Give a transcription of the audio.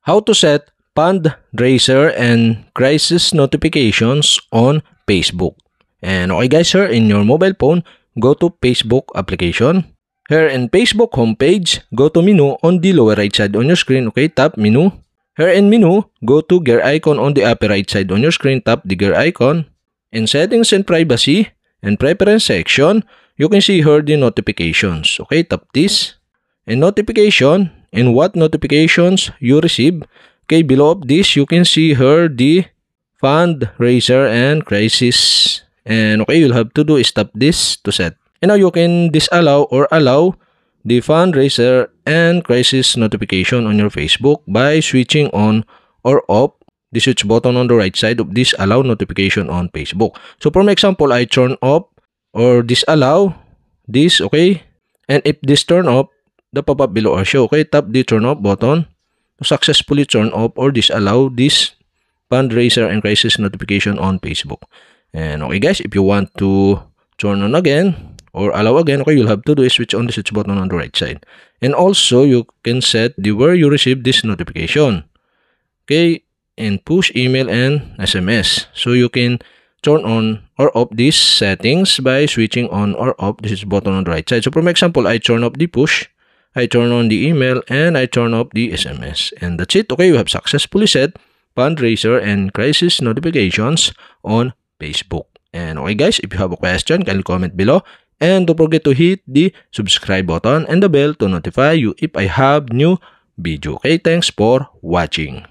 How to set fundraiser and crisis notifications on Facebook. And okay guys, here in your mobile phone, go to Facebook application. Here in Facebook homepage, go to menu on the lower right side on your screen. Okay, tap menu. Here in menu, go to gear icon on the upper right side on your screen. Tap the gear icon. In settings and privacy and preference section, you can see here the notifications. Okay, tap this. In notification, and what notifications you receive. Okay, below of this, you can see here the fundraiser and crisis. And okay, you'll have to do is tap this to set. And now you can disallow or allow the fundraiser and crisis notification on your Facebook by switching on or off the switch button on the right side of this allow notification on Facebook. So for example, I turn off or disallow this, okay? And if this turn off, the pop-up below are show. Okay, tap the turn off button to successfully turn off or disallow this fundraiser and crisis notification on Facebook. And okay guys, if you want to turn on again or allow again, okay, you'll have to do is switch on the switch button on the right side. And also, you can set the where you receive this notification. Okay, and push email and SMS. So you can turn on or off these settings by switching on or off the switch button on the right side. So for example, I turn off the push, I turn on the email, and I turn off the SMS. And that's it. Okay, you have successfully set fundraiser and crisis notifications on Facebook. And okay guys, if you have a question, kindly comment below. And don't forget to hit the subscribe button and the bell to notify you if I have new video. Okay, thanks for watching.